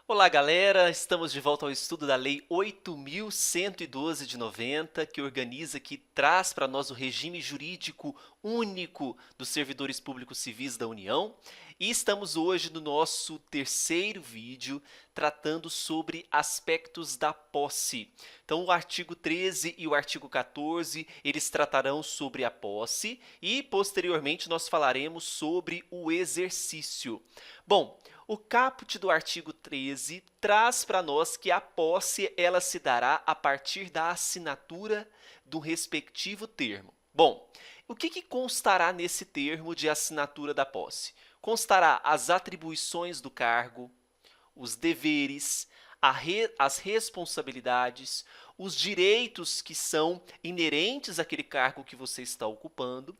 Olá, galera! Estamos de volta ao estudo da Lei 8.112 de 90, que organiza, que traz para nós o regime jurídico único dos servidores públicos civis da União. E estamos hoje no nosso terceiro vídeo, tratando sobre aspectos da posse. Então, o artigo 13 e o artigo 14, eles tratarão sobre a posse e, posteriormente, nós falaremos sobre o exercício. Bom, o caput do artigo 13 traz para nós que a posse ela se dará a partir da assinatura do respectivo termo. Bom, o que constará nesse termo de assinatura da posse? Constará as atribuições do cargo, os deveres, as responsabilidades, os direitos que são inerentes àquele cargo que você está ocupando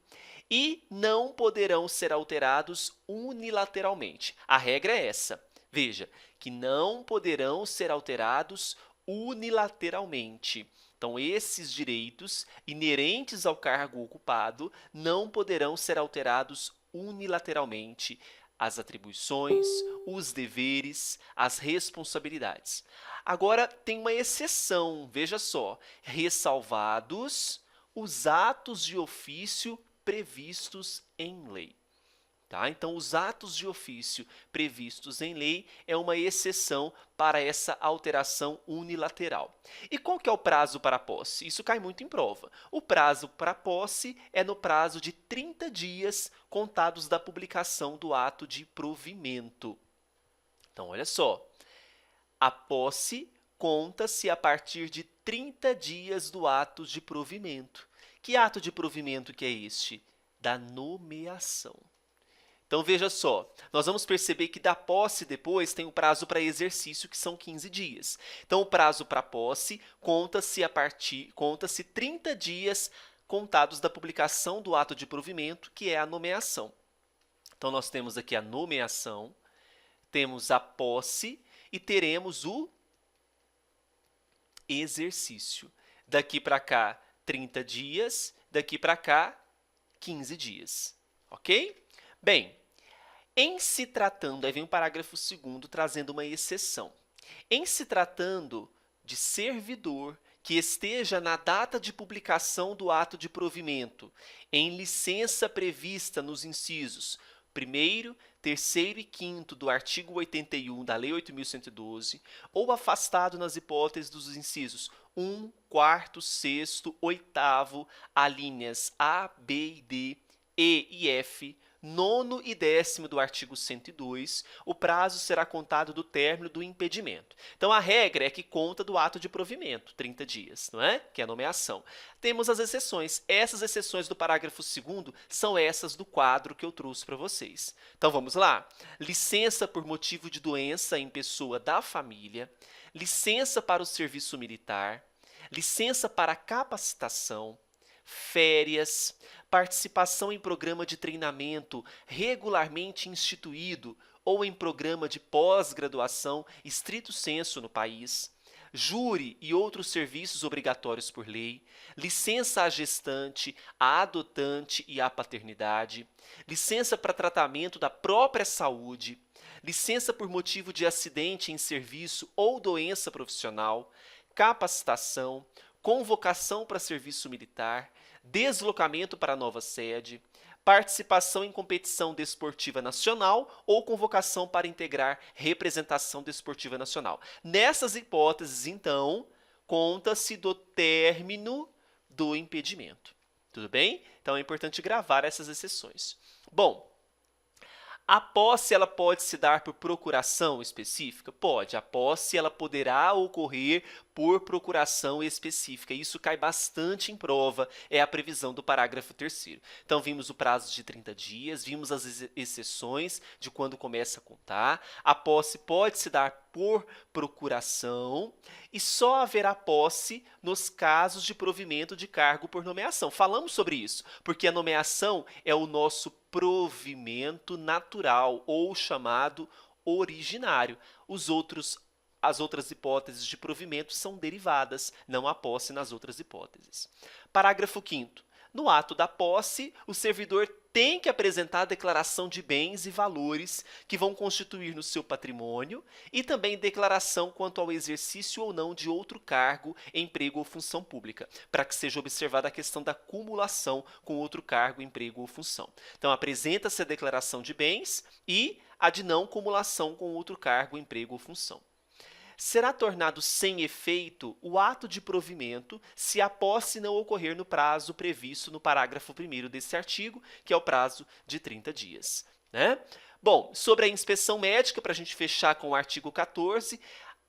e não poderão ser alterados unilateralmente. A regra é essa. Veja, que não poderão ser alterados unilateralmente. Então, esses direitos inerentes ao cargo ocupado não poderão ser alterados unilateralmente. As atribuições, os deveres, as responsabilidades. Agora, tem uma exceção, veja só, ressalvados os atos de ofício previstos em lei. Tá? Então, os atos de ofício previstos em lei é uma exceção para essa alteração unilateral. E qual que é o prazo para a posse? Isso cai muito em prova. O prazo para a posse é no prazo de 30 dias contados da publicação do ato de provimento. Então, olha só, a posse conta-se a partir de 30 dias do ato de provimento. Que ato de provimento que é este? Da nomeação. Então, veja só, nós vamos perceber que da posse depois tem o prazo para exercício, que são 15 dias. Então, o prazo para posse conta-se 30 dias contados da publicação do ato de provimento, que é a nomeação. Então, nós temos aqui a nomeação, temos a posse e teremos o exercício. Daqui para cá, 30 dias, daqui para cá, 15 dias. Ok? Bem, em se tratando, aí vem o parágrafo 2º trazendo uma exceção. Em se tratando de servidor que esteja na data de publicação do ato de provimento, em licença prevista nos incisos 1º, 3º e 5º do artigo 81 da Lei 8.112, ou afastado nas hipóteses dos incisos 1, 4º, 6º, 8º, alíneas A, B e D, E e F, 9º e 10º do artigo 102, o prazo será contado do término do impedimento. Então, a regra é que conta do ato de provimento, 30 dias, não é? Que é a nomeação. Temos as exceções. Essas exceções do parágrafo 2º são essas do quadro que eu trouxe para vocês. Então, vamos lá. Licença por motivo de doença em pessoa da família, licença para o serviço militar, licença para capacitação, férias, participação em programa de treinamento regularmente instituído ou em programa de pós-graduação estrito sensu no país, júri e outros serviços obrigatórios por lei, licença à gestante, à adotante e à paternidade, licença para tratamento da própria saúde, licença por motivo de acidente em serviço ou doença profissional, capacitação, convocação para serviço militar, deslocamento para a nova sede, participação em competição desportiva nacional ou convocação para integrar representação desportiva nacional. Nessas hipóteses, então, conta-se do término do impedimento. Tudo bem? Então, é importante gravar essas exceções. Bom, a posse ela pode se dar por procuração específica? Pode. A posse ela poderá ocorrer por procuração específica. Isso cai bastante em prova, é a previsão do parágrafo 3º. Então, vimos o prazo de 30 dias, vimos as exceções de quando começa a contar. A posse pode se dar por procuração e só haverá posse nos casos de provimento de cargo por nomeação. Falamos sobre isso, porque a nomeação é o nosso provimento natural ou chamado originário. As outras hipóteses de provimento são derivadas, não há posse nas outras hipóteses. Parágrafo 5º. No ato da posse, o servidor tem que apresentar a declaração de bens e valores que vão constituir no seu patrimônio e também declaração quanto ao exercício ou não de outro cargo, emprego ou função pública, para que seja observada a questão da cumulação com outro cargo, emprego ou função. Então, apresenta-se a declaração de bens e a de não cumulação com outro cargo, emprego ou função. Será tornado sem efeito o ato de provimento se a posse não ocorrer no prazo previsto no parágrafo 1º desse artigo, que é o prazo de 30 dias. Né? Bom, sobre a inspeção médica, para a gente fechar com o artigo 14,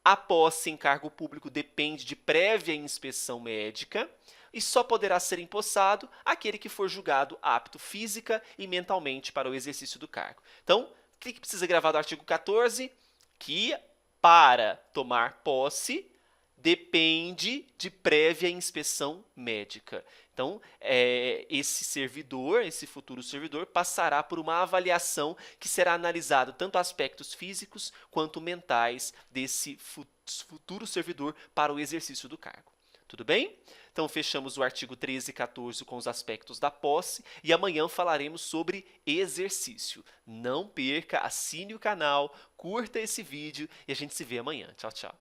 a posse em cargo público depende de prévia inspeção médica e só poderá ser empossado aquele que for julgado apto física e mentalmente para o exercício do cargo. Então, o que precisa gravar do artigo 14? Que para tomar posse, depende de prévia inspeção médica. Então, esse servidor, esse futuro servidor, passará por uma avaliação que será analisado tanto aspectos físicos quanto mentais desse futuro servidor para o exercício do cargo. Tudo bem? Então, fechamos o artigo 13 e 14 com os aspectos da posse e amanhã falaremos sobre exercício. Não perca, assine o canal, curta esse vídeo e a gente se vê amanhã. Tchau, tchau.